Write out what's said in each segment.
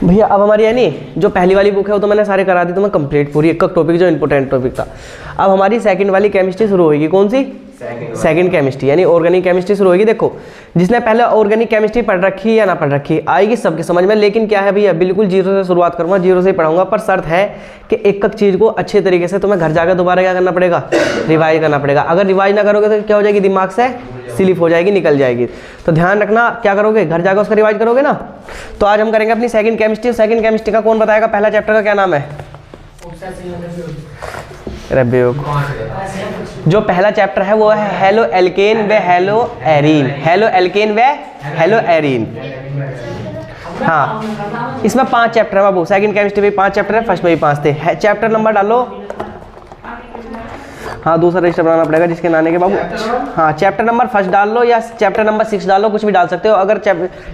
भैया अब हमारी यानी जो पहली वाली बुक है वो तो मैंने सारे करा दी तुम्हें कंप्लीट पूरी, एक टॉपिक जो इंपॉर्टेंट टॉपिक था। अब हमारी सेकंड वाली केमिस्ट्री शुरू होगी। कौन सी? सेकंड केमिस्ट्री यानी ऑर्गेनिक केमिस्ट्री शुरू होगी। देखो जिसने पहले ऑर्गेनिक केमिस्ट्री पढ़ रखी है या ना पढ़ रखी आएगी सबके समझ में, लेकिन क्या है भैया बिल्कुल जीरो से शुरुआत करूँगा, जीरो से ही पढ़ाऊंगा, पर शर्त है कि एक एक चीज़ को अच्छे तरीके से तुम्हें घर जाकर दोबारा क्या करना पड़ेगा, रिवाइज करना पड़ेगा। अगर रिवाइज ना करोगे तो क्या हो जाएगी, दिमाग से स्लिप हो जाएगी, निकल जाएगी। तो ध्यान रखना क्या करोगे, घर जाकर उसका रिवाइज करोगे ना। तो आज हम करेंगे अपनी सेकंड केमिस्ट्री। सेकंड केमिस्ट्री का कौन बताएगा, पहला चैप्टर का क्या नाम है? रेब्बियोक। जो पहला चैप्टर है वो है हेलो एल्केन व हेलो एरीन। हेलो एल्केन व हेलो एरीन। हाँ इसमें 5 चैप्टर है बाबू, सेकंड केमिस्ट्री में 5 चैप्टर है, फर्स्ट में भी 5 थे। चैप्टर नंबर डालो। हाँ दूसरा रजिस्टर बनाना पड़ेगा जिसके नाने के बाबू। हाँ चैप्टर नंबर फर्स्ट डाल लो या चैप्टर नंबर 6 डालो, कुछ भी डाल सकते हो। अगर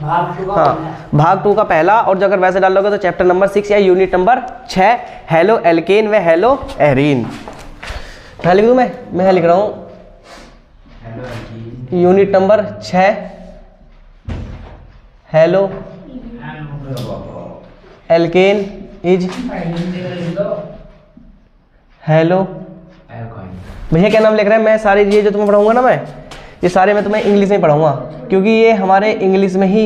हाँ भाग 2 का पहला, और जो अगर वैसे डाल लोगे तो चैप्टर नंबर 6 या यूनिट नंबर 6 हेलो एल्केन व हेलो एरीन। मैं लिख दूँ, मैं लिख रहा हूँ unit number 6 halo alkane is hello. भैया क्या नाम लिख रहे हैं? मैं सारे ये जो तुम्हें पढ़ाऊंगा ना, मैं ये सारे मैं तुम्हें इंग्लिश में पढ़ाऊंगा, क्योंकि ये हमारे इंग्लिश में ही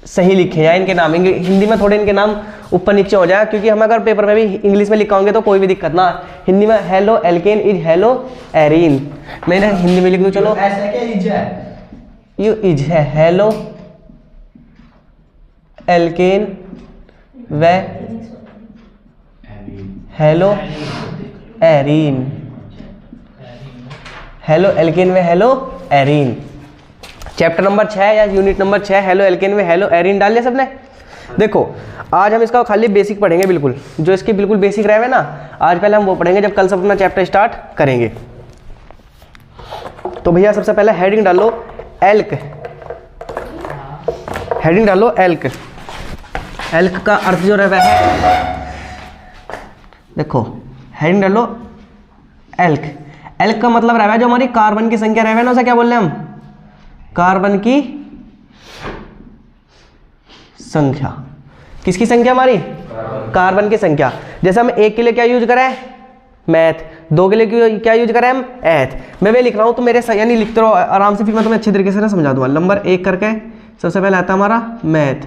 सही लिखे हैं इनके नाम। हिंदी में थोड़े इनके नाम ऊपर नीचे हो जाए, क्योंकि हम अगर पेपर में भी इंग्लिश में लिखाओगे तो कोई भी दिक्कत ना। हिंदी में halo alkane is hello arene, मैंने हिंदी में लिख दूँ। चलो ऐसा क्या इज है, यू इज है हेलो एल्केन व हेलो एरीन। हेलो एल्केन व हेलो एरीन चैप्टर नंबर 6 या यूनिट नंबर 6 हेलो एल्केन व हेलो एरीन डाल लिया सबने। देखो आज हम इसका खाली बेसिक पढ़ेंगे, बिल्कुल जो इसकी बिल्कुल बेसिक रहे ना, आज पहले हम वो पढ़ेंगे जब कल सब अपना चैप्टर स्टार्ट करेंगे। तो भैया सबसे पहले हेडिंग डालो एल्क। हेडिंग डालो एल्क। एल्क का अर्थ जो रहा है, देखो हेडिंग डालो एल्क। एल्क का मतलब रहा है जो हमारी कार्बन की संख्या रहे ना, उसे क्या बोल रहे हैं हम, कार्बन की संख्या। किसकी संख्या? हमारी कार्बन की संख्या। जैसे हम 1 के लिए क्या यूज करें, मैथ, 2 के लिए क्या यूज करें हम, एथ। मैं वे लिख रहा हूं तो मेरे यानी लिखते रहो आराम से, फिर मैं तुम्हें अच्छी तरीके से ना समझा दूंगा। नंबर 1 करके सबसे पहले आता है हमारा मैथ।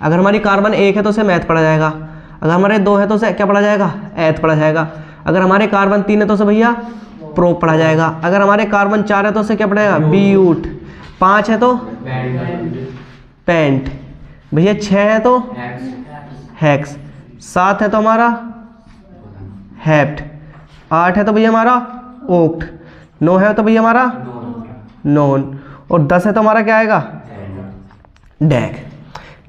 अगर हमारी कार्बन 1 है तो उसे मैथ पढ़ा जाएगा, अगर हमारे 2 है तो उसे क्या पढ़ा जाएगा, एथ पढ़ा जाएगा। अगर हमारे कार्बन 3 है तो उसे भैया प्रोप पढ़ा जाएगा। अगर हमारे कार्बन 4 है तो उसे क्या पढ़ेगा, ब्यूट। 5 है तो पेंट। भैया 6 है तो हेक्स। 7 है तो हमारा हेप्ट। 8 है तो भैया हमारा ओक्ट। 9 है तो भैया हमारा नॉन। और 10 है तो हमारा क्या आएगा, डैक।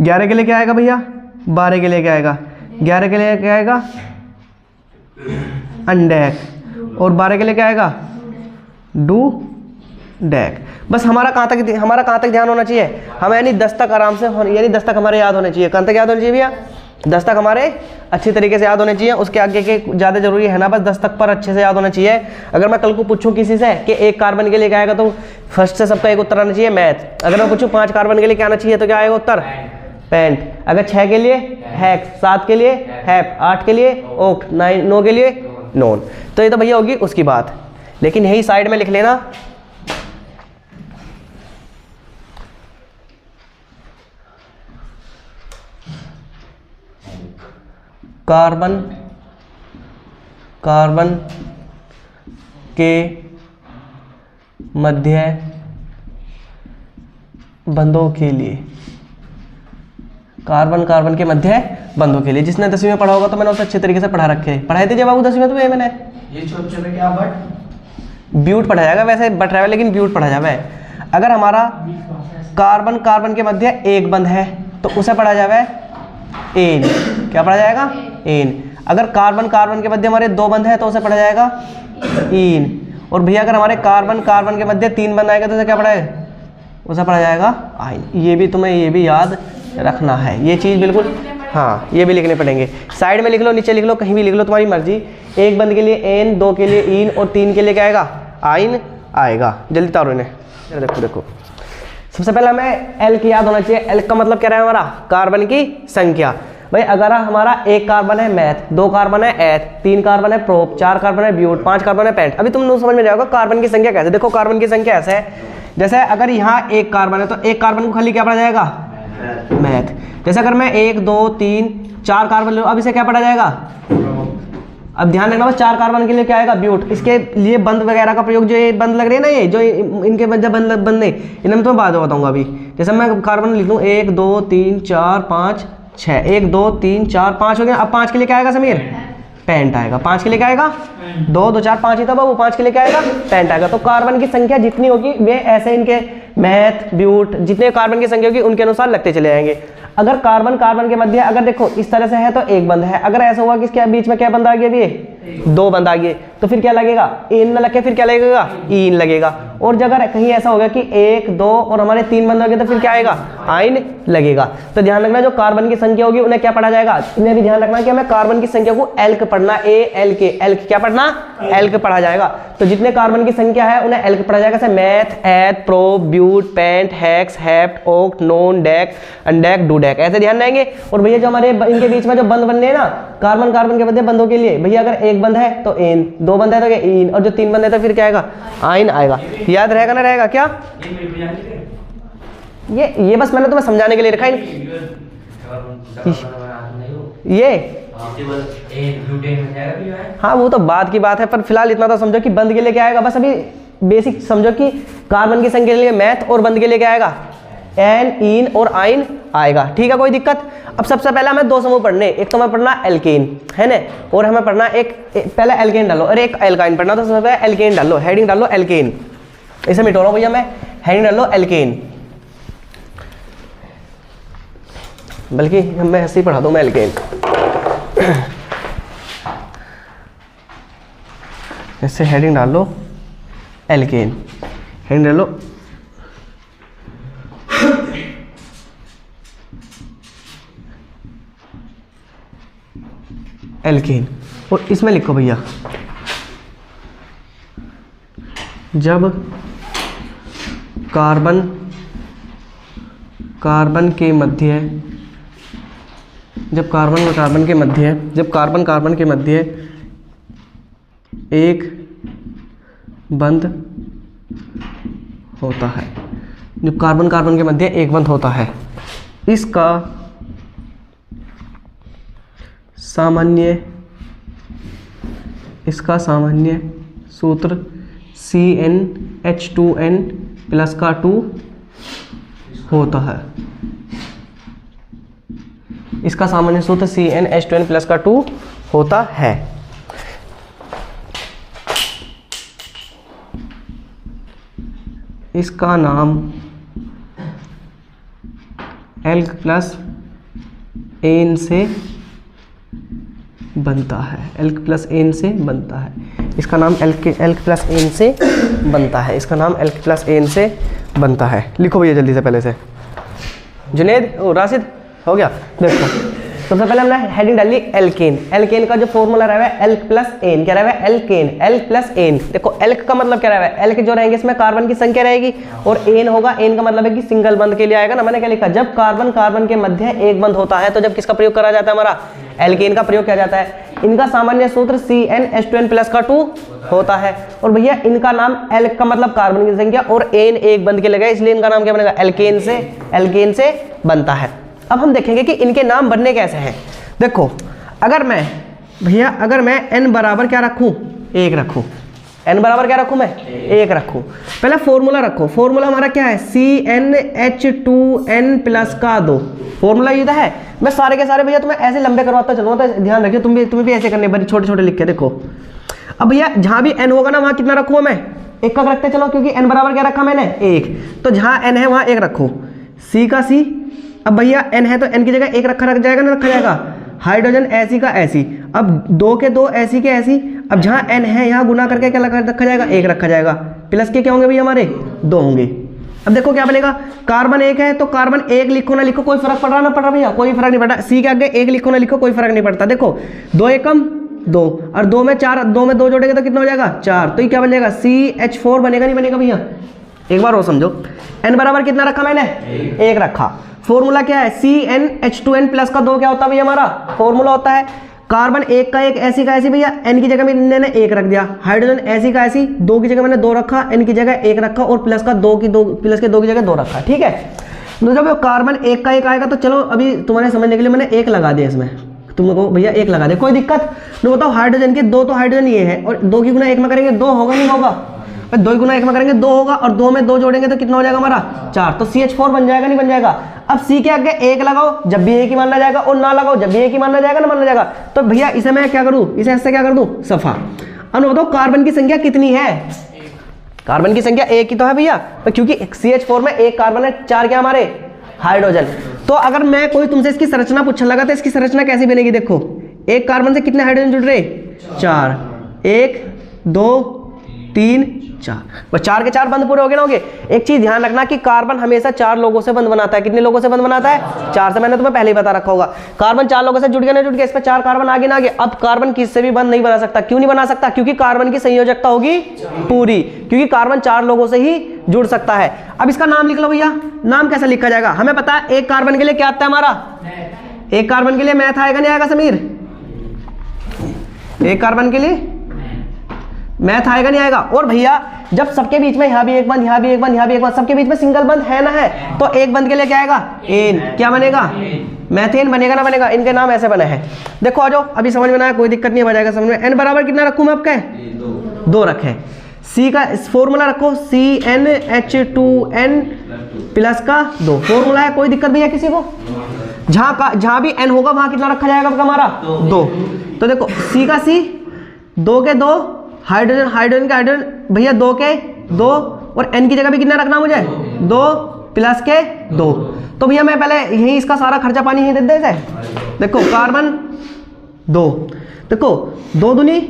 11 के लिए क्या आएगा भैया, 12 के लिए क्या आएगा, 11 के लिए क्या आएगा, अनडैक। और 12 के लिए क्या आएगा, डू डैक। बस हमारा कहाँ तक ध्यान होना चाहिए, हम यानी 10 तक आराम से, यानी 10 तक हमारे याद होने चाहिए। कहाँ तक याद होने चाहिए भैया, 10 तक हमारे अच्छी तरीके से याद होने चाहिए। उसके आगे के ज़्यादा जरूरी है ना, बस 10 तक पर अच्छे से याद होना चाहिए। अगर मैं कल को पूछूं किसी से कि 1 कार्बन के लिए क्या आएगा, तो फर्स्ट से सबका एक उत्तर आना चाहिए मैथ। अगर मैं पूछूं 5 कार्बन के लिए क्या आना चाहिए, तो क्या आएगा उत्तर, पेंट। अगर 6 के लिए हेक्स, 7 के लिए हैप, 8 के लिए ओक्ट, 9 के लिए नॉन। तो ये तो भैया होगी उसकी बात, लेकिन यही साइड में लिख लेना कार्बन के मध्य बंधों के लिए, कार्बन के मध्य बंधों के लिए। जिसने 10वीं में पढ़ा होगा तो मैंने उसे अच्छे तरीके से पढ़ा रखे, पढ़ाए थे जब बाबू 10वीं में तुम्हें मैंने। ये छोटे में क्या बट ब्यूट पढ़ा जाएगा, वैसे बट रहा है लेकिन ब्यूट पढ़ा जाए। अगर हमारा कार्बन के मध्य एक बंध है तो उसे पढ़ा जाए एन। क्या पढ़ा जाएगा, एन। अगर कार्बन के मध्य हमारे 2 बंध है तो उसे पढ़ा जाएगा इन। और भैया अगर हमारे कार्बन के मध्य 3 बंध आएगा तो उसे क्या पढ़ाएगा, उसे पढ़ा जाएगा आइन। ये भी तुम्हें ये भी याद रखना है, ये चीज़ बिल्कुल। हाँ ये भी लिखने पड़ेंगे, साइड में लिख लो, नीचे लिख लो, कहीं भी लिख लो, तुम्हारी मर्जी। 1 बंद के लिए एन, 2 के लिए इन और 3 के लिए क्या आएगा, आइन आएगा। जल्दी तारो इन्हें, देखो सबसे पहले हमें एल की याद होना चाहिए। एल का मतलब क्या है हमारा, कार्बन की संख्या। भाई अगर हमारा 1 कार्बन है मैथ, 2 कार्बन है एथ, 3 कार्बन है प्रोप, 4 कार्बन है ब्यूट, 5 कार्बन है पेंट। अभी तुम समझ में जाओगे कार्बन की संख्या कैसे। देखो कार्बन की संख्या ऐसे है, जैसे अगर यहाँ 1 कार्बन है तो 1 कार्बन को खाली क्या पढ़ा जाएगा, मैथ। जैसे अगर मैं 1 2 3 4 कार्बन ले, अब इसे क्या पढ़ा जाएगा। अब ध्यान रखना, 4 कार्बन के लिए क्या आएगा, ब्यूट। इसके लिए बंद वगैरह का प्रयोग, जो ये बंद लग रहे हैं ना, ये जो इनके जब बंद नहीं, इन्हें मैं तुम्हें बाद में बताऊंगा। अभी जैसे मैं कार्बन लिख लूँ 1 2 3 4 5 6, 1 2 3 4 5 हो गया। अब 5 के लिए क्या आएगा समीर, पेंट आएगा। 5 के लिए क्या आएगा, 2 2 4 5 ही था बाबू, 5 के लिए क्या आएगा, पेंट आएगा। तो कार्बन की संख्या जितनी होगी वे ऐसे इनके मैथ ब्यूट जितने कार्बन की संख्या होगी उनके अनुसार लगते चले जाएंगे। अगर कार्बन कार्बन के मध्य, अगर देखो इस तरह से है तो 1 बंद है। अगर ऐसा हुआ कि इसके बीच में क्या बंद आ गया, अभी 2 बंद आ गए, तो फिर क्या लगेगा, एन न लगे, फिर क्या लगेगा, ईन लगेगा। और जब अगर कहीं ऐसा हो गया कि 1 2 और हमारे 3 बंद हो गए तो फिर क्या आएगा, आइन लगेगा। तो ध्यान रखना जो कार्बन की संख्या होगी उन्हें क्या पढ़ा जाएगा, इन्हें भी ध्यान रखना कि हमें कार्बन की संख्या को एल्क पढ़ना, एल्क क्या पढ़ना, एल्क पढ़ा जाएगा। तो जितने कार्बन की संख्या है उन्हें एल्क पढ़ा जाएगा, जैसे meth, eth, prop, but, pent, hex, hept, oct, non, dec, undec, dodec, ऐसे ध्यान रहेंगे। और भैया जो हमारे इनके बीच में जो बंद बनने हैं ना, कार्बन कार्बन के मध्य बंदों के लिए, भैया अगर 1 बंद है तो एन, 2 बंद है तो क्या, इन, और जो 3 बंद है तो फिर क्या आएगा, आइन आएगा। याद रहेगा ना, रहेगा क्या, ये बस मैंने तुम्हें समझाने के लिए रखा है। ये हाँ वो तो बाद की बात है, पर फिलहाल इतना तो समझो कि बंद के लिए क्या आएगा, बस अभी बेसिक समझो कि कार्बन की संख्या के लिए मैथ और बंद के लिए क्या आएगा, एन, इन और आइन आएगा। ठीक है, कोई दिक्कत। अब सबसे पहले हमें 2 समूह पढ़ने, एक तो हमें पढ़ना एल्केन है ना, और हमें पढ़ना एक पहले एल्केन डालो और एक एल्काइन पढ़ना। तो सबसे पहले एल्केन डालो, हेडिंग डालो एल्केन, इसे मिटो रहा हूं भैया मैं, हेडिंग डालो एल्केन, बल्कि मैं ऐसे ही पढ़ा दूं मैं एल्केन। इससे हेडिंग डाल लो एल्केन, हेडिंग डालो एल्केन, और इसमें लिखो भैया जब कार्बन कार्बन के मध्य, जब कार्बन और कार्बन के मध्य, जब कार्बन कार्बन के मध्य एक बंध होता है, जब कार्बन कार्बन के मध्य एक बंध होता है, इसका सामान्य सूत्र CnH2n प्लस का 2 होता है। इसका सामान्य सूत्र CnH2n प्लस का 2 होता है। इसका नाम एल्क प्लस एन से बनता है, एल्क प्लस एन से बनता है। इसका नाम एल्क प्लस एन से बनता है, इसका नाम एल्क प्लस एन से बनता है। लिखो भैया जल्दी से, पहले से जुनेद, ओ राशिद, हो गया। देखो सबसे पहले हमने हेडिंग डाली एल्केन। एल्केन का जो फॉर्मूला रहा है एल्क प्लस एन, क्या रहा है, एल्केन, एल्क प्लस एन। देखो एल्क का मतलब क्या रहा है, एल्क जो रहेंगे इसमें कार्बन की संख्या रहेगी, और एन होगा, एन का मतलब है कि सिंगल बंद के लिए आएगा ना। मैंने क्या लिखा, जब कार्बन कार्बन के मध्य एक बंद होता है तो जब किसका प्रयोग करा जाता है, हमारा एल्केन का प्रयोग किया जाता है। इनका सामान्य सूत्र CnH2n प्लस का 2 होता है। और भैया इनका नाम एल्क का मतलब कार्बन की संख्या और एन एक बंद के लगा, इसलिए इनका नाम क्या बनेगा, एल्केन से बनता है। अब हम देखेंगे कि इनके नाम बनने कैसे हैं। देखो अगर मैं भैया अगर मैं n बराबर क्या रखूं, 1 रखूं, n बराबर क्या रखूं, मैं 1 रखूं। पहले फॉर्मूला रखो, फॉर्मूला हमारा क्या है, CnH2n प्लस का 2, फॉर्मूला ये है। मैं सारे के सारे भैया तुम्हें ऐसे लंबे करवाता चलूंगा, तो ध्यान रखिए तुम्हें भी ऐसे करने, बड़े छोटे छोटे लिख के देखो। अब भैया जहां भी n होगा ना वहां कितना रखूं मैं, 1 का रखते चलो, क्योंकि n बराबर क्या रखा मैंने, 1। तो जहां n है वहां 1 रखो, C का C। अब भैया n है तो n की जगह 1 रखा जाएगा ना, रखा जाएगा। हाइड्रोजन ऐसी का ऐसी, अब 2 के 2 ऐसी के ऐसी। अब जहां n है यहाँ गुना करके क्या रखा जाएगा, 1 रखा जाएगा। प्लस के क्या होंगे भैया हमारे, 2 होंगे। अब देखो क्या बनेगा, कार्बन 1 है तो कार्बन 1 लिखो ना लिखो कोई फर्क पड़ रहा ना पड़ रहा भैया, कोई फर्क नहीं पड़ता। C के आगे 1 लिखो ना लिखो कोई फर्क नहीं पड़ता। देखो 2 एकम 2 और 2 में 4, 2 में 2 जोड़ेंगे तो कितना हो जाएगा, 4। तो ये क्या बन जाएगा, CH4 बनेगा, नहीं बनेगा भैया, एक बार और समझो, n बराबर कितना रखा मैंने, 1 रखा। फॉर्मूला क्या है, CnH2n प्लस का 2 क्या होता है भैया हमारा फॉर्मूला होता है कार्बन एक का एक ऐसी का ऐसी भैया, n की जगह में मैंने 1 रख दिया। हाइड्रोजन ऐसी का ऐसी, 2 की जगह मैंने 2 रखा, n की जगह 1 रखा और प्लस का 2 प्लस के 2 की जगह 2 रखा। ठीक है, तो जब कार्बन एक का एक आएगा तो चलो अभी तुम्हारे समझने के लिए मैंने 1 लगा दिया इसमें, तुमको भैया 1 लगा दे, कोई दिक्कत। तो बताओ हाइड्रोजन के 2 तो हाइड्रोजन ये है और 2 की गुना 1 में करेंगे 2 होगा नहीं होगा, 2 गुना 1 में करेंगे 2 होगा और 2 में 2 जोड़ेंगे तो कितना हो जाएगा हमारा 4, तो CH4 बन जाएगा नहीं बन जाएगा। अब C के आगे 1 लगाओ जब भी 1 ही मानना जाएगा और ना लगाओ जब भी 1 ही मानना जाएगा ना मानना जाएगा, तो भैया इसे मैं क्या करूं, इसे ऐसे क्या कर दूं सफा। अब बताओ कार्बन की संख्या कितनी है, कार्बन की संख्या 1 ही तो है भैया, तो क्योंकि CH4 में 1 कार्बन है, 4 क्या हमारे हाइड्रोजन। तो अगर मैं कोई तुमसे इसकी संरचना पूछने लगा तो इसकी संरचना कैसी बनेगी, देखो 1 कार्बन से कितने हाइड्रोजन जुड़ रहे 4, 1 2 3 4, बस 4 के 4 बंद पूरे हो गए ना, हो गए। एक चीज ध्यान रखना कि कार्बन हमेशा 4 लोगों से बंद बनाता है, कितने लोगों से बंद बनाता है 4 से, मैंने तुम्हें पहले ही बता रखा होगा। कार्बन 4 लोगों से जुड़ गया ना जुड़ गया, इस पर 4 कार्बन आगे ना आगे। अब कार्बन किससे भी बंद नहीं बना सकता, क्यों नहीं बना सकता, क्योंकि कार्बन की संयोजकता होगी पूरी, क्योंकि कार्बन 4 लोगों से ही जुड़ सकता है। अब इसका नाम लिख लो भैया, नाम कैसे लिखा जाएगा, हमें पता है 1 कार्बन के लिए क्या आता है हमारा, 1 कार्बन के लिए मैथ आएगा नहीं आएगा समीर, 1 कार्बन के लिए मैथ आएगा नहीं आएगा। और भैया जब सबके बीच में यहाँ भी एक बंद, यहाँ भी एक बंद, यहाँ भी एक बंद, सबके बीच में सिंगल बंद है ना है, तो एक बंद के लिए क्या आएगा एन, क्या बनेगा मैथेन बनेगा ना बनेगा, इनके नाम ऐसे बने हैं। देखो आ जाओ अभी समझ में ना आया कोई दिक्कत नहीं, आ जाएगा समझ में। एन बराबर कितना रखूँ मैं आपका 2 रखे, सी का फॉर्मूला रखो CnH2n प्लस का 2 फॉर्मूला है, कोई दिक्कत भैया किसी को। जहां भी n होगा वहां कितना रखा जाएगा आपका हमारा 2। तो देखो C का C 2 के 2 हाइड्रोजन, हाइड्रोजन के हाइड्रोजन भैया 2 के 2 और n की जगह भी कितना रखना मुझे 2 प्लस के 2। तो भैया मैं पहले यही इसका सारा खर्चा पानी यही दे दे इसे। देखो कार्बन 2, देखो 2 दूनी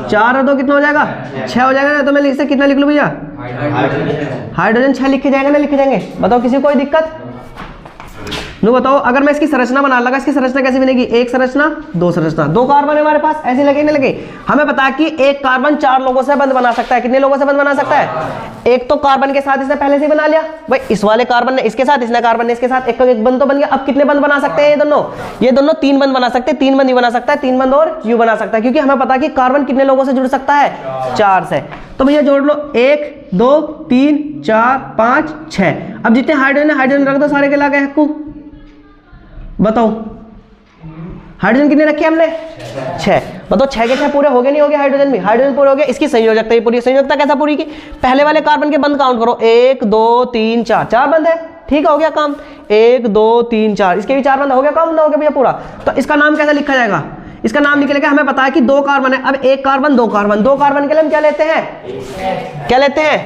4 और 2 कितना हो जाएगा 6 हो जाएगा ना, तो मैं इसे कितना लिख लूँ भैया हाइड्रोजन 6 लिखे जाएंगे ना लिखे जाएंगे, बताओ किसी को कोई दिक्कत। नो बताओ अगर मैं इसकी संरचना बना लगा, इसकी संरचना कैसी बनेगी, 1 संरचना 2 संरचना, 2 कार्बन है हमारे पास, ऐसे लगे नहीं लगे। हमें पता है कि 1 कार्बन 4 लोगों से बंद बना सकता है, कितने लोगों से बंद बना सकता है, एक तो कार्बन के साथ इसने पहले से बना लिया भाई, इस वाले कार्बन ने इसके साथ, इसने कार्बन ने इसके साथ, एक बंद तो बन गया। अब कितने बंद बना सकते हैं ये दोनों 3 बंद बना सकते हैं, 3 बंद ही बना सकता है, 3 बंद और यू बना सकता है, क्योंकि हमें पता है कि कार्बन कितने लोगों से जुड़ सकता है 4 से। तो भैया जोड़ लो 1 2 3 4 5 6। अब जितने हाइड्रोजन हाइड्रोजन रख दो सारे के लागे हक्कू, बताओ हाइड्रोजन कितने रखे हमने 6, बताओ 6 के 6 पूरे हो गए नहीं हो गए, हाइड्रोजन भी हाइड्रोजन पूरे हो गए। इसकी संयोजकता ही पूरी, संयोजकता कैसा पूरी की, पहले वाले कार्बन के बंद काउंट करो 1 2 3 4, 4 बंद है, ठीक है हो गया काम 1 2 3 4, इसके भी 4 बंद हो गया काम ना हो गया भैया पूरा। तो इसका नाम कैसा लिखा जाएगा, इसका नाम निकलेगा, हमें पता है कि 2 कार्बन है, अब 1 कार्बन 2 कार्बन, 2 कार्बन के लिए हम क्या लेते हैं क्या लेते हैं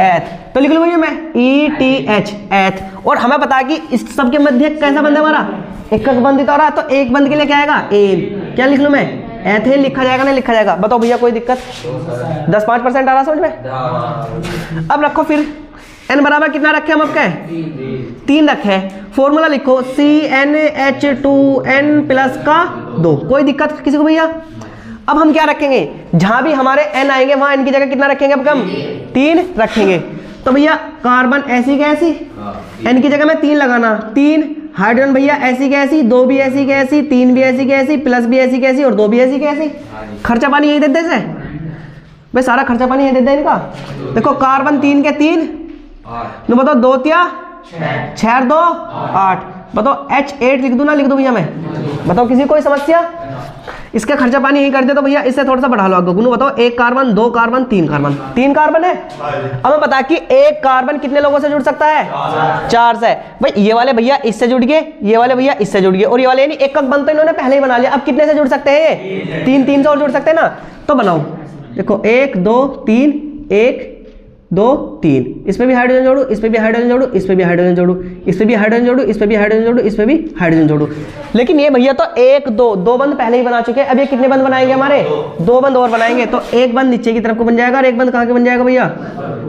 एथ, तो लिख लूँ भैया मैं ETH एथ। और हमें पता है कि इस सबके मध्य कैसा बंद है हमारा एक बंद हो रहा है, तो 1 बंद के लिए क्या आएगा एन, क्या लिख लूँ मैं एथेन लिखा जाएगा ना लिखा जाएगा, बताओ भैया कोई दिक्कत 10-5% आ रहा समझ में। अब रखो फिर n बराबर कितना रखे हम आपके 3 रखे हैं, फॉर्मूला लिखो CnH2n प्लस का 2, कोई दिक्कत किसी को भैया। अब हम क्या रखेंगे, जहां भी हमारे n आएंगे वहां n की जगह कितना रखेंगे, अब हम 3 रखेंगे। तो भैया कार्बन ऐसी की ऐसी, n की जगह में 3 लगाना, 3 हाइड्रोजन भैया ऐसी की ऐसी, 2 भी ऐसी की ऐसी, 3 भी ऐसी की ऐसी, प्लस भी ऐसी की ऐसी और 2 भी ऐसी की ऐसी। खर्चा पानी यही दे दे से भाई, सारा खर्चा पानी यही दे दे इनका। देखो कार्बन 3 के 3, तो बताओ 2 तिया 6 और 2 8, बताओ H8 लिख दूं ना लिख दूं भैया मैं, बताओ किसी कोई समस्या। इसका खर्चा पानी यही कर दे, तो भैया इससे थोड़ा सा बढ़ा लो आगे, बताओ 1 कार्बन 2 कार्बन 3 कार्बन, 3 कार्बन है। अब हमें पता है कि 1 कार्बन कितने लोगों से जुड़ सकता है 4 से, भाई ये वाले भैया इससे जुड़ गए, ये वाले भैया इससे जुड़ गए, और ये वाले नहीं एक बंद तो इन्होंने पहले ही बना लिया। अब कितने से जुड़ सकते हैं ये 3 से और जुड़ सकते हैं ना, तो बनाओ देखो 1 2 3 1 2 3, इस पे भी हाइड्रोजन जोड़ू, इस पे भी हाइड्रोजन जोड़ू, इस पे भी हाइड्रोजन जोड़ू, इस पे भी हाइड्रोजन जोड़ू, इस पे भी हाइड्रोजन जोड़ू, इस पे भी हाइड्रोजन जोड़ू। लेकिन ये भैया तो 1 2 बंद पहले ही बना चुके हैं, अब ये कितने बंद बनाएंगे हमारे 2 बंद और बनाएंगे, तो 1 बंद नीचे की तरफ को बन जाएगा और 1 बंद कहाँ के बन जाएगा भैया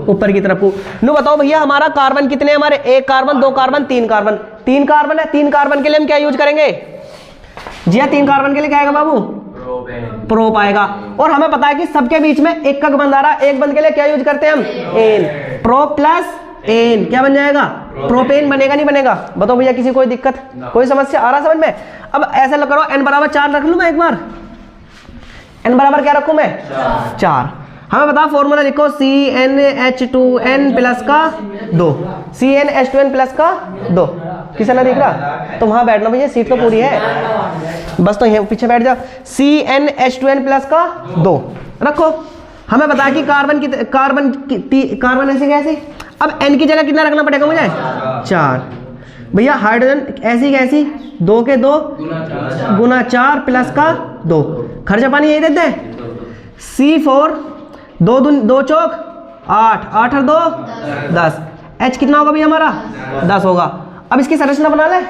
ऊपर की तरफ को। नो बताओ भैया हमारा कार्बन कितने हमारे 1 कार्बन 2 कार्बन 3 कार्बन, 3 कार्बन है, 3 कार्बन के लिए हम क्या यूज करेंगे जी हाँ, 3 कार्बन के लिए क्या आएगा बाबू प्रोप आएगा। और हमें पता है कि सबके बीच में एक बंद आ रहा है, एक बंद के लिए क्या यूज करते हैं हम, एन। प्रोप प्लस एन क्या बन जाएगा, प्रोपेन बनेगा, नहीं बनेगा? बताओ भैया, किसी कोई दिक्कत, कोई समस्या आ रहा समझ में? अब ऐसे करो, n बराबर 4 रख लूं मैं एक बार, n बराबर क्या रखूं मैं, 4। हमें बता फॉर्मूला लिखो, CnH2n प्लस का 2, CnH2n प्लस का 2। किसी ना दिख रहा तो वहां बैठना भैया, सीट तो पूरी है, बस तो यहाँ पीछे बैठ जाओ। CnH2n प्लस का 2 रखो। हमें बता कि कार्बन ऐसी कैसी, अब n की जगह कितना रखना पड़ेगा मुझे, 4। भैया हाइड्रोजन ऐसी कैसी, 2 के 2 गुना 4 प्लस का 2, खर्चा पानी यही देते हैं। C4 2 चौक 8, 8 और 2 10, H कितना होगा भैया हमारा, 10 होगा। अब इसकी संरचना बना ले,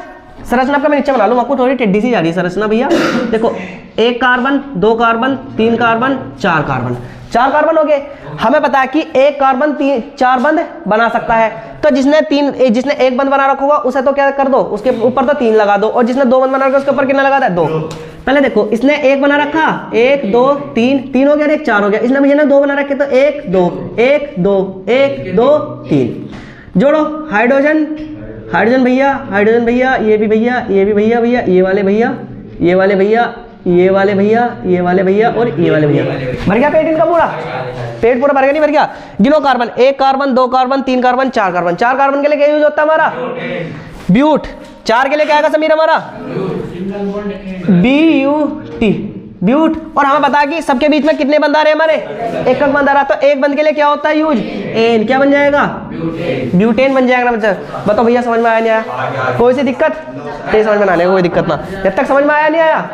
संरचना का मैं नीचे बना लूँ, आपको थोड़ी टेढ़ी सी जा रही है संरचना भैया। देखो 1 carbon 2 carbon 3 carbon 4 carbon, 4 carbon हो गए। हमें पता है कि 1 कार्बन 4 बंद बना सकता है, तो जिसने 1 बंद बना रखा होगा उसे तो क्या कर दो, उसके ऊपर तो 3 लगा दो, और जिसने 2 बंद बना रखा उसके ऊपर कितना लगा दे, 2। पहले देखो, इसने 1 बना रखा, 1 2 3 हो गया, 1 4 हो गया। इसने भैया ने 2 बना रखे, तो 1 2 1 2 1 2 3 जोड़ो। हाइड्रोजन भैया, हाइड्रोजन भैया, ये भी भैया, ये भी भैया, भैया ये वाले भैया, ये वाले भैया, ये वाले भैया, ये वाले भैया और ये वाले भैया। भर गया पेट इनका पूरा, पेट पूरा भर गया, नहीं भर गया? गिनो carbon, 1 carbon 2 carbon 3 carbon 4 carbon. 4 carbon के लिए क्या यूज होता है हमारा, ब्यूट। 4 के लिए क्या आएगा समीर हमारा, BUT, ब्यूट। और हमें पता है कि सबके बीच में कितने बंद आ रहे हैं हमारे, एक बंद आ रहा, तो एक बंद के लिए क्या होता है यूज, एन। क्या बन जाएगा, ब्यूटेन बन जाएगा बच्चा। बताओ भैया समझ में आया नहीं आया, कोई सी दिक्कत? नहीं समझ में आने कोई दिक्कत ना, जब तक समझ में आया नहीं आया।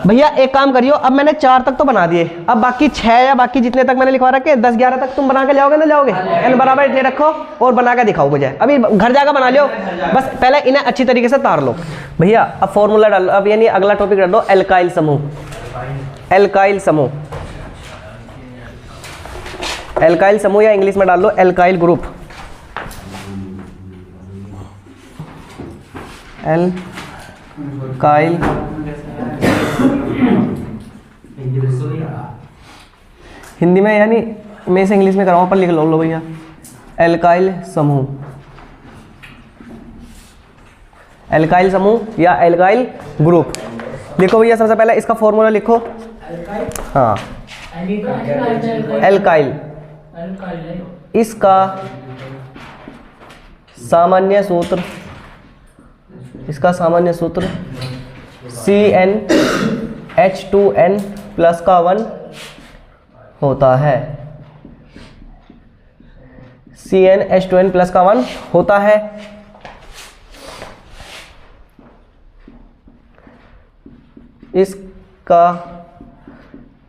भैया एक काम करियो, अब मैंने 4 तक तो बना दिए, अब बाकी 6 या बाकी जितने तक मैंने लिखवा रखे 10 11 तक तुम बना के लाओगे ना, लाओगे? n बराबर इतने रखो और बना के दिखाओ मुझे, अभी घर जाकर बना लियो, बस पहले इन्हें अच्छी तरीके से तार लो भैया। अब फॉर्मूला डालो, अब यानी अगला टॉपिक डाल दो, एल्काइल समूह। एल्काइल समूह, एल्काइल समूह या इंग्लिश में डाल लो एल्काइल ग्रुप। एल्काइल हिंदी में, यानी मैं इसे इंग्लिश में कराऊँ, पर लिख लो भैया, एल्काइल समूह। एल्काइल समूह या एल्काइल ग्रुप लिखो भैया। सबसे पहले इसका फॉर्मूला लिखो, हाँ एल्काइल, इसका सामान्य सूत्र, इसका सामान्य सूत्र CnH2n प्लस का 1 होता है, CnH2n प्लस का 1 होता है। इसका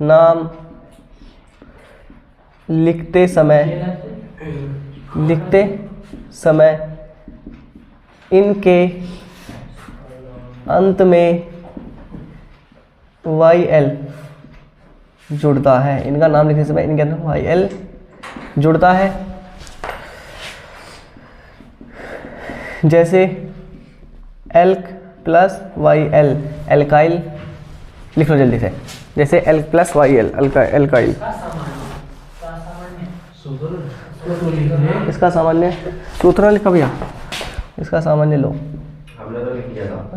नाम लिखते समय इनके अंत में YL जुड़ता है, इनका नाम लिखते समय इनके अंत में YL जुड़ता है। जैसे एल्क प्लस YL, एल्काइल लिख लो जल्दी से, जैसे एल्क प्लस YL, एल्काइल। इसका सामान्य सूत्र लिखा भैया, इसका सामान्य लो,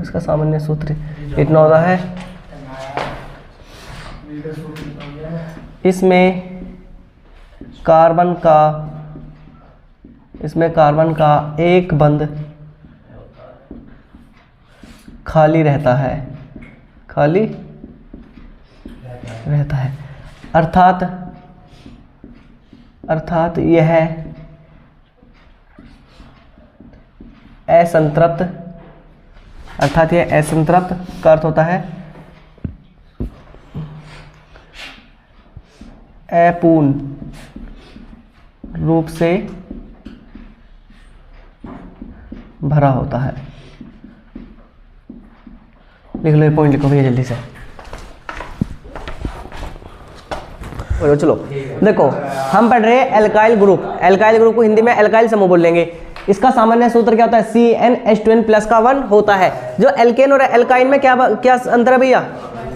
इसका सामान्य सूत्र इतना होता है, इसमें कार्बन का एक बंद खाली रहता है, खाली रहता है, अर्थात यह असंतृप्त, अर्थात यह असंतृप्त का अर्थ होता है अपूर्ण रूप से भरा होता है। लिख लो, ये पॉइंट लिखो भैया जल्दी से। चलो देखो, हम पढ़ रहे हैं एल्काइल ग्रुप। एल्काइल ग्रुप को हिंदी में एल्काइल समूह बोल लेंगे। इसका सामान्य सूत्र क्या होता है, CnH2n प्लस का 1 होता है। जो एल्केन और एल्काइन में क्या अंतर है भैया,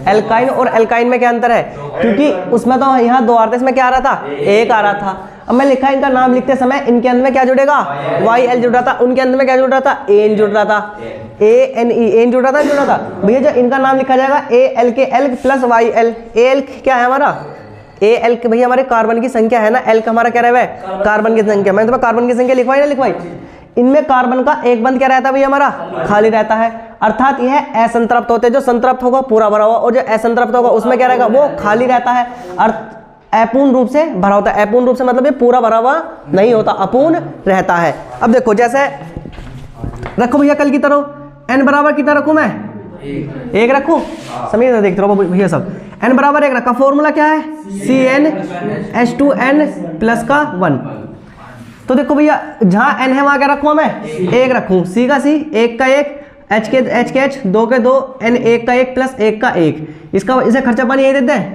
एल्काइन और एल्काइन में क्या अंतर है? क्योंकि उसमें तो यहाँ 2 आ रहे थे, इसमें क्या आ रहा था? 1 आ रहा था। अब मैं लिखा इनका नाम लिखते समय इनके अंत में क्या जुड़ेगा? YL जुड़ रहा था, उनके अंत में क्या जुड़ रहा था? AN जुड़ रहा था, AN जुड़ रहा था, जुड़ रहा था भैया। जो इनका नाम लिखा जाएगा AL के L प्लस YL। AL क्या है हमारा? AL के भैया हमारे कार्बन की संख्या है ना, L का हमारा क्या रहा है? कार्बन की संख्या। मैंने तुम्हें कार्बन की संख्या लिखवाई ना लिखवाई? इनमें कार्बन का एक बंध क्या रहता है भैया हमारा? खाली रहता है, अर्थात यह असंतृप्त होते हैं। जो संतृप्त होगा पूरा भरा हुआ, और जो असंतृप्त होगा उसमें क्या रहेगा? वो खाली रहता है, अपूर्ण रूप से भरा होता है। अपूर्ण रूप से मतलब ये पूरा भरा हुआ नहीं होता, अपूर्ण रहता है। अब देखो जैसे रखो भैया कल की तरह n बराबर कितना रखूं मैं? 1 रखूं। समझ देखते रहो भैया सब। n बराबर 1 रखा, फॉर्मूला क्या है? CnH2n प्लस का 1। तो देखो भैया जहां n है वहां क्या रखूं मैं? 1 रखूं। C का C, 1 का 1, H के H, 2 के 2, N 1 का 1 प्लस 1 का 1। इसका इसे खर्चा पानी यही देते हैं।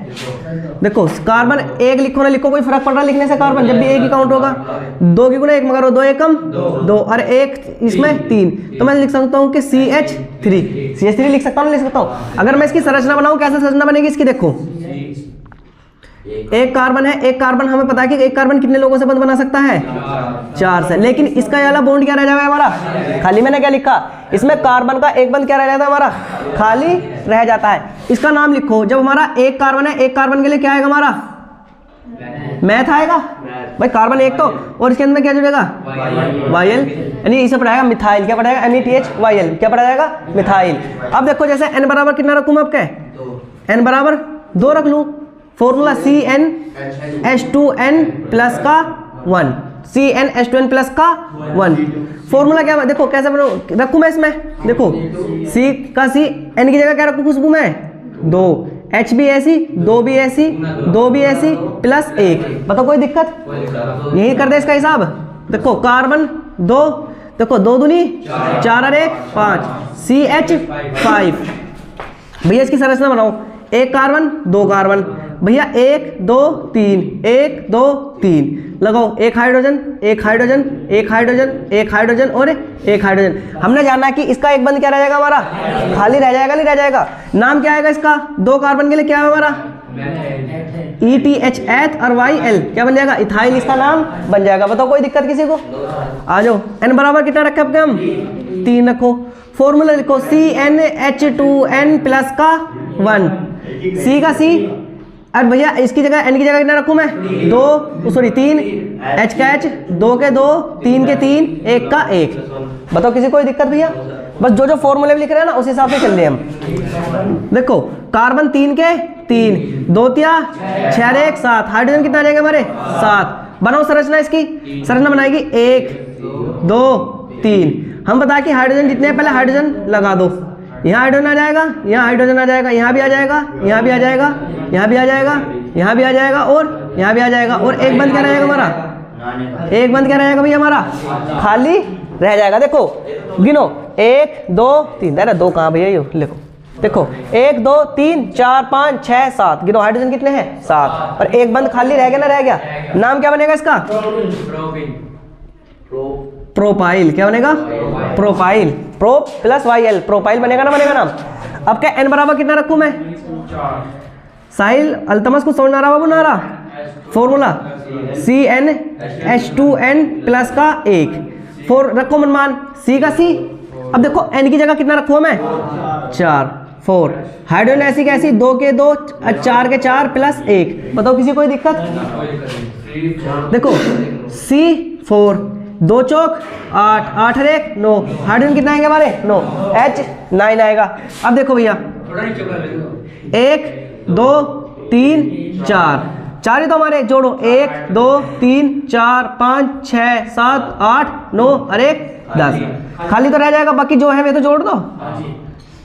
देखो कार्बन 1 लिखो ना लिखो कोई फर्क पड़ रहा है लिखने से? कार्बन जब भी 1 ही काउंट होगा। 2 की गुना 1 मगर 2 1 कम 2 और 1 इसमें 3, तो मैं लिख सकता हूँ कि CH3 लिख सकता हूँ, लिख सकता हूँ। अगर मैं इसकी संरचना बनाऊँ कैसे संरचना बनेगी इसकी? देखो एक कार्बन है, एक कार्बन हमें पता है कि एक कार्बन कितने लोगों से बंध बना सकता है? 4 से। लेकिन इसका वाला बॉन्ड क्या रह जाएगा हमारा? खाली। मैंने क्या लिखा? इसमें कार्बन का एक बंध क्या रह जाता है हमारा? खाली रह जाता है। इसका नाम लिखो। जब हमारा एक कार्बन है, एक कार्बन के लिए क्या आएगा हमारा? मैथ आएगा भाई। कार्बन एक तो, और इसके अंदर क्या जुड़ेगा? YL, यानी इसे पढ़ाएगा मिथाइल। क्या पढ़ाएगा? NETHYL। क्या पढ़ा जाएगा? मिथाइल। अब देखो जैसे n बराबर कितना रखूं मैं? अब क्या n बराबर 2 रख लूं। फॉर्मूला CnH2n प्लस का 1। CnH2n प्लस का 1। फॉर्मूला क्या है? देखो कैसे रखूं मैं इसमें? देखो C का C, N की जगह क्या रखूं खुशबू में? 2, H भी ऐसी, 2 भी ऐसी, 2 भी ऐसी प्लस 1। बताओ कोई दिक्कत? यही कर दे इसका हिसाब। देखो कार्बन 2, देखो 2 दूनी 4 और 1 5, CH5। भैया इसकी संरचना बनाओ। 1 कार्बन 2 कार्बन भैया, 1 2 3, 1 2 3 लगाओ। 1 हाइड्रोजन, 1 हाइड्रोजन, 1 हाइड्रोजन, 1 हाइड्रोजन और 1 हाइड्रोजन। हमने जाना कि इसका एक बंध क्या रह जाएगा हमारा? खाली रह जाएगा, नहीं रह जाएगा? नाम क्या आएगा इसका? 2 कार्बन के लिए क्या है हमारा? ETH और YL क्या बन जाएगा? इथाइल इसका नाम बन जाएगा। बताओ कोई दिक्कत किसी को? आ जाओ। n बराबर कितना रखे आपके हम? 3 रखो। फॉर्मूला लिखो CnH2n प्लस का 1। C का C, अब भैया इसकी जगह n की जगह कितना रखूं मैं? 2 सॉरी 3, H का H, 2 के 2, 3 के 3, 1 का 1। बताओ किसी कोई दिक्कत भैया? बस जो जो फॉर्मूले लिख रहे हैं ना उस हिसाब से चल रहे हम। देखो कार्बन 3 के 3, 2 तिया 6 और 1 7। हाइड्रोजन कितना आ जाएगा हमारे? 7। बनाओ संरचना इसकी। संरचना बनाएगी 1 2 3। हम बता कि हाइड्रोजन जितने हैं पहले हाइड्रोजन लगा दो। यहाँ हाइड्रोजन आ जाएगा, यहाँ हाइड्रोजन आ जाएगा, यहाँ भी आ जाएगा, यहाँ भी आ जाएगा, यहाँ भी आ जाएगा, यहाँ भी आ जाएगा और यहाँ भी आ जाएगा। और एक बंद क्या रहेगा हमारा? एक बंद क्या रहेगा भैया हमारा? खाली रह जाएगा। देखो गिनो 1 2 3, अरे 2 कहाँ भैया? ये लिखो। देखो 1 2 3 4 5 6 7। गिनो हाइड्रोजन कितने हैं? 7। और एक बंद खाली रह गया ना? रह गया। नाम क्या बनेगा इसका? प्रोपाइल। क्या बनेगा? Propyl. Pro plus YL, propyl बनेगा ना? बनेगा नाम। अब क्या n बराबर कितना रखूं मैं? साहिल अल्तमस को समझ ना रहा बाबू? ना रहा? फॉर्मूला CnH2n प्लस का 1। 4 रखो मनमान। C का C, अब देखो n की जगह कितना रखूं मैं? 4 4। हाइड्रोजन ऐसी कैसी? 2 के 2, 4 के 4 प्लस 1। बताओ किसी कोई दिक्कत? देखो C4, 2 चौक 8, 8 और 1 9। हाइड्रोजन कितना आएंगे हमारे? 9। H9 आएगा। अब देखो भैया 1 2 3 4, 4 ही तो हमारे। जोड़ो 1 2 3 4 5 6 7 8 9 और 1 10। खाली तो रह जाएगा, बाकी जो है वे तो जोड़ दो।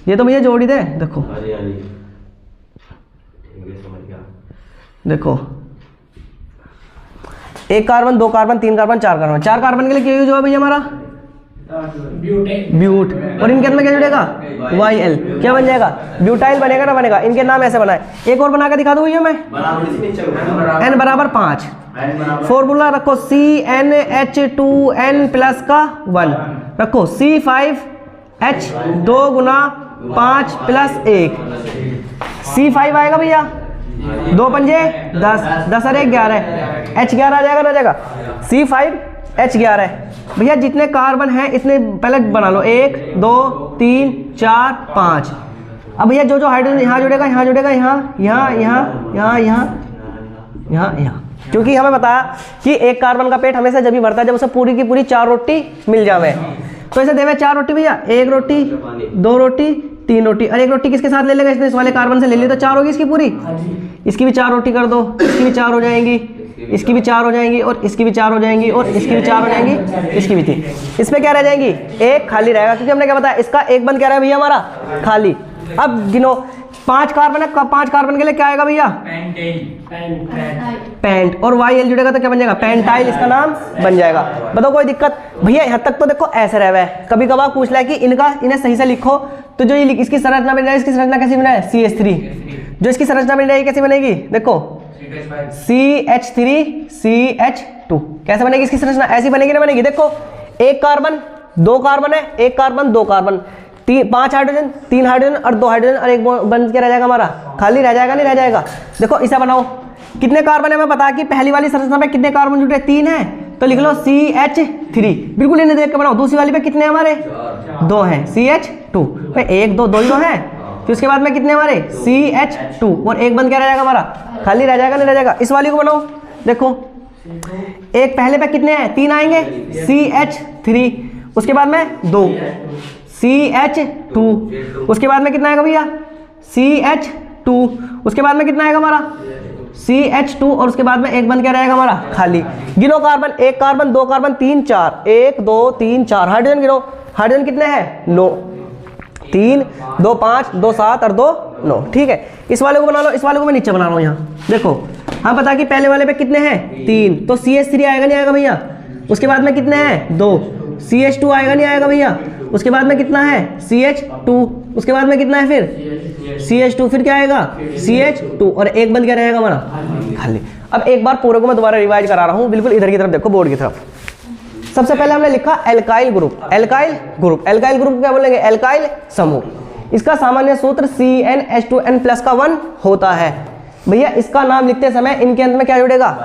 ये तो भैया जोड़ ही दे। देखो देखो 1 carbon 2 carbon 3 carbon 4 carbon. 4 carbon के लिए क्या यूज हुआ भैया हमारा? ब्यूट। और इनके अंदर क्या जुड़ेगा? YL। क्या बन जाएगा? ब्यूटाइल बनेगा ना? बनेगा। इनके नाम ऐसे बनाए। एक और बना के दिखा दूं भैया मैं। n बराबर 5। फॉर्मूला रखो CnH2n प्लस का 1 रखो। C5H 2 गुना 5 प्लस 1, C5 आएगा भैया, 2 पंजे 10, 10 और 1 11, H11 आ जाएगा, ना जाएगा, C5 H11। भैया जितने कार्बन हैं इतने पहले बना लो, 1 2 3 4 5। अब भैया जो जो हाइड्रोजन यहाँ जुड़ेगा, यहाँ जुड़ेगा, यहाँ यहाँ यहाँ यहाँ यहाँ यहाँ यहाँ, क्योंकि हमें बताया कि एक कार्बन का पेट हमेशा जब भी भरता है जब उसे पूरी की पूरी 4 रोटी मिल जावे। तो ऐसे देवे 4 रोटी भैया, 1 रोटी 2 रोटी 3 रोटी, और 1 रोटी किसके साथ ले लेगा, इसने इस वाले कार्बन से ले ली तो 4 होगी इसकी पूरी। इसकी भी 4 रोटी कर दो, इसकी भी 4 हो जाएंगी, इसकी भी 4 हो जाएंगी, और इसकी भी 4 हो जाएंगी, और इसकी भी 4 हो जाएंगी, इसकी भी 3। इसमें क्या रह जाएंगी, एक खाली रहेगा, क्योंकि हमने क्या बताया इसका एक बंद क्या रहा है भैया हमारा, खाली। अब गिनो 5 कार्बन है, 5 कार्बन के लिए क्या आएगा भैया, पेंट, और YL जुड़ेगा तो क्या बन जाएगा, पेंटाइल इसका नाम बन जाएगा। बताओ कोई दिक्कत भैया, यहाँ तक तो देखो ऐसे रह है। कभी कभार पूछ लिया कि इन्हें सही से लिखो, तो जो ये इसकी संरचना बन जाए, इसकी संरचना कैसी बना है, CH3। जो इसकी संरचना बन जाएगी कैसी बनेगी, देखो CH3 CH2, कैसे बनेगी इसकी संरचना, ऐसी बनेगी ना बनेगी। देखो एक कार्बन 2 कार्बन है, एक कार्बन 2 कार्बन, 5 हाइड्रोजन 3 हाइड्रोजन और 2 हाइड्रोजन, और एक बंद क्या रह जाएगा हमारा, खाली रह जाएगा, नहीं रह जाएगा। देखो इसे बनाओ, कितने कार्बन है मैं बता कि पहली वाली संरचना पे कितने कार्बन जुड़े, 3 है, तो लिख लो CH3, बिल्कुल इन्हें देख के बनाओ। दूसरी वाली पे कितने हमारे, 2 हैं, CH2, 1 2 2 ही तो है। फिर उसके बाद में कितने हमारे, CH2, और एक बंद क्या रह जाएगा हमारा, खाली रह जाएगा, नहीं रह जाएगा। इस वाली को बनाओ, देखो एक पहले पे कितने हैं, 3 आएंगे, CH3, उसके बाद में 2 CH2, उसके बाद में कितना आएगा भैया, CH2, उसके बाद में कितना आएगा हमारा, CH2, और उसके बाद में एक बंद क्या रहेगा हमारा, खाली। गिनो कार्बन, 1 कार्बन 2 कार्बन 3 4, 1 2 3 4। हाइड्रोजन गिनो, हाइड्रोजन कितने हैं, 9, 3 2 5 2 7 और 2 9, ठीक है। इस वाले को बना लो, इस वाले को मैं नीचे बना रहा हूँ यहाँ। देखो हम पता कि पहले वाले पे कितने हैं, 3, तो CH3 आएगा नहीं आएगा भैया। उसके बाद में कितने हैं, 2, CH2 आएगा नहीं आएगा भैया। उसके बाद में कितना है, CH2, उसके बाद में कितना है फिर CH2, फिर क्या आएगा CH2, और एक बंद क्या रहेगा हमारा, खाली। अब एक बार पूरे को मैं दोबारा रिवाइज करा रहा हूँ, बिल्कुल इधर की तरफ देखो, बोर्ड की तरफ। सबसे पहले हमने लिखा alkyl group, alkyl group, alkyl group क्या बोलेंगे, एल्काइल समूह। इसका सामान्य सूत्र CnH2n+ का 1 होता है। भैया इसका नाम लिखते समय इनके अंत में क्या जुड़ेगा,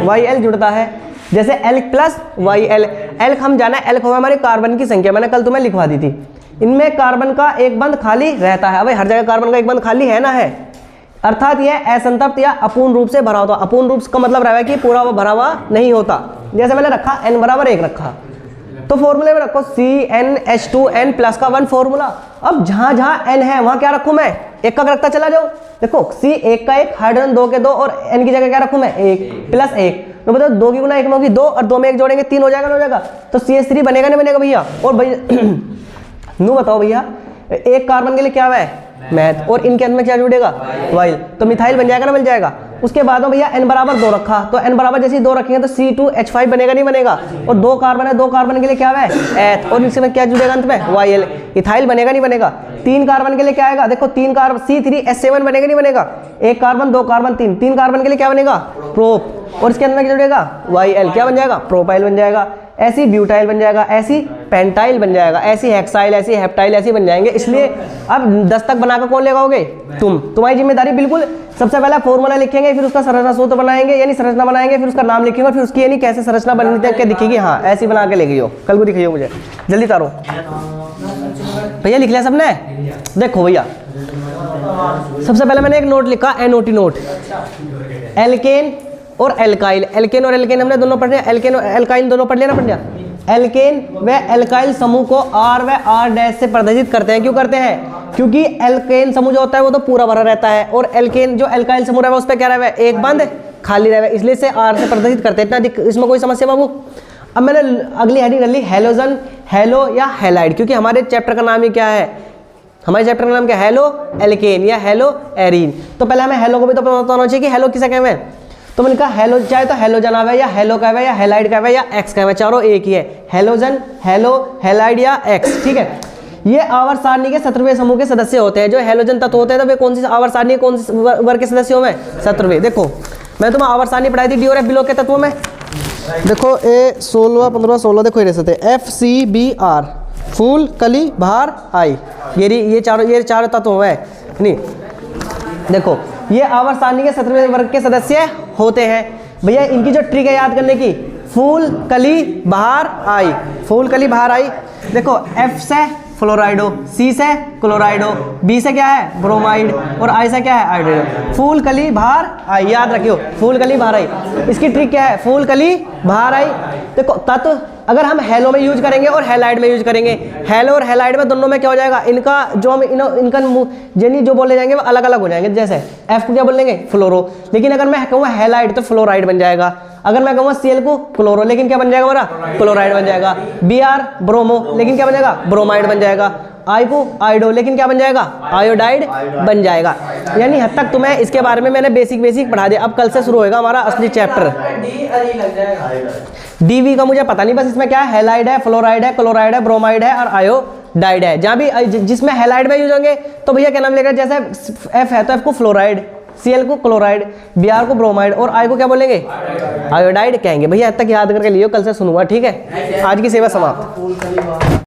YL जुड़ता है। जैसे एल्क प्लस YL, एल्क हम जाना है, एल्क होगा हमारे कार्बन की संख्या, मैंने कल तुम्हें लिखवा दी थी। इनमें कार्बन का एक बंद खाली रहता है। अब हर जगह कार्बन का एक बंद खाली है ना, है, अर्थात यह असंतृप्त या अपूर्ण रूप से भरा होता। अपूर्ण रूप का मतलब रहा है कि पूरा वो भरा हुआ नहीं होता। जैसे मैंने रखा n बराबर 1 रखा, तो फॉर्मूले में रखो CnH2n+ का 1 फॉर्मूला। अब जहां जहां n है वहां क्या रखूं मैं, एक का रखता चला जाओ। देखो C 1 का 1, हाइड्रोजन 2 के 2, और n की जगह क्या रखूं मैं, 1 + 1। तो बताओ 2 की गुना 1 में होगी 2, और 2 में 1 जोड़ेंगे 3 हो जाएगा, ना हो जाएगा। तो CH3 बनेगा नहीं बनेगा भैया। और भैया नू बताओ भैया, एक कार्बन के लिए क्या है, मैथ, और इनके अंदर में क्या जुड़ेगा, वाइल, तो मिथाइल बन जाएगा ना, मिल जाएगा। उसके बाद में भैया n बराबर 2 रखा, तो n बराबर जैसे 2 रखेंगे तो C2H5 बनेगा नहीं बनेगा। और 2 कार्बन है, 2 कार्बन के लिए क्या है, एथ, और इसमें क्या जुड़ेगा अंत में, YL, इथाइल बनेगा नहीं बनेगा। 3 कार्बन के लिए क्या आएगा, देखो 3 कार्बन C3H7 बनेगा नहीं बनेगा। 1 कार्बन 2 कार्बन 3 कार्बन के लिए क्या बनेगा, प्रोप, और इसके अंदर में क्या जुड़ेगा, YL, क्या बन जाएगा, प्रोपाइल बन जाएगा। ऐसी ब्यूटाइल बन जाएगा, ऐसी पेंटाइल बन जाएगा, ऐसी हेक्साइल, ऐसी हेप्टाइल, ऐसी बन जाएंगे। इसलिए अब 10 तक बनाकर कौन लगाओगे, तुम्हारी जिम्मेदारी। बिल्कुल सबसे पहले फॉर्मूला लिखेंगे, फिर उसका संरचना सूत्र बनाएंगे, यानी संरचना बनाएंगे, फिर उसका नाम लिखेंगे, फिर उसकी यानी कैसे संरचना बनने के दिखेगी, हाँ ऐसी बना के ले गई हो, कल को दिखाई हो मुझे। जल्दी तारो भैया, लिख लिया सबने। देखो भैया सबसे पहले मैंने एक नोट लिखा, NOT नोट, एल्केन और एल्काइल। एल्केन और एल्केन हमने दोनों पढ़ लिया, एल्केन और एल्काइल दोनों पढ़ लिया ना, पढ़ लिया। एल्केन व एल्काइल समूह को R व R' से प्रदर्शित करते हैं। क्यों करते हैं, क्योंकि एल्केन समूह जो होता है वो तो पूरा भरा रहता है, और एल्केन जो एल्काइल समूह है उस पर क्या रहा है, एक बंद खाली रहा है, इसलिए से R से प्रदर्शित करते हैं। इतना इसमें कोई समस्या बाबू। अब मैंने अगली हेडिंग कर ली, हेलोजन, हेलो या हेलाइड, क्योंकि हमारे चैप्टर का नाम ही क्या है, हमारे चैप्टर का नाम क्या है, हेलो एल्केन या हेलो एरीन। तो पहले हमें हेलो को भी तो पता होना चाहिए कि हेलो किसे कहते हैं। तो मैंने कहा हेलो, चाहे तो हेलोजन आवे या हेलो कहवे या हेलाइड कहवे या एक्स कहवे, चारों एक ही है, हेलोजन, हेलो, हेलाइड या एक्स, ठीक है। ये आवर्त सारणी के 17वें समूह के सदस्य होते हैं। जो हेलोजन तत्व होते हैं तो वे कौन सी आवर्त सारणी, कौन सी वर्ग के सदस्यों में, 17वें। देखो मैं तुम्हें आवर्त सारणी पढ़ाई थी डी और एफ बिलो के तत्वों में। देखो A 16 15 16, देखो ये सकते FCBR, फूल कली भार आई, ये चारों तत्व है नहीं। देखो ये आवर्त सारणी के 17वें वर्ग के सदस्य होते हैं भैया। इनकी जो ट्रिक है याद करने की, फूल कली बाहर आई, फूल कली बाहर आई। देखो F से फ्लोराइडो, C से क्लोराइडो, B से क्या है ब्रोमाइड और I से क्या है हाइड्रोजन। फूल कली बाहर आई, याद रखियो फूल कली बाहर आई। इसकी ट्रिक क्या है, फूल कली बाहर आई। देखो तत्व अगर हम हेलो में यूज करेंगे और हैलाइड में यूज करेंगे, हेलो और हैलाइड में दोनों में क्या हो जाएगा, इनका जो हम इनका यानी जो बोले जाएंगे वो अलग अलग हो जाएंगे। जैसे F को क्या बोलेंगे फ्लोरो, लेकिन अगर मैं कहूँ हैलाइड तो फ्लोराइड बन जाएगा। अगर मैं कहूँगा Cl को क्लोरो, लेकिन क्या बन जाएगा हमारा क्लोराइड बन जाएगा। Br ब्रोमो, लेकिन क्या बन जाएगा ब्रोमाइड बन जाएगा। I को आयोडो, लेकिन क्या बन जाएगा आयोडाइड बन जाएगा। यानी हद तक तुम्हें इसके बारे में मैंने बेसिक पढ़ा दिया। अब कल से शुरू होएगा हमारा असली चैप्टर। डीवी का मुझे पता नहीं, बस इसमें क्या है हैलाइड है, फ्लोराइड है, क्लोराइड है, ब्रोमाइड है और आयोडाइड है। जहाँ भी जिसमें हैलाइड में यूज होंगे तो भैया क्या नाम लेगा, जैसे F है तो F को फ्लोराइड, Cl को क्लोराइड, Br को ब्रोमाइड और I को क्या बोलेंगे आयोडाइड कहेंगे। भैया हद तक याद करके लियो, कल से सुनूंगा, ठीक है। आज की सेवा समाप्त।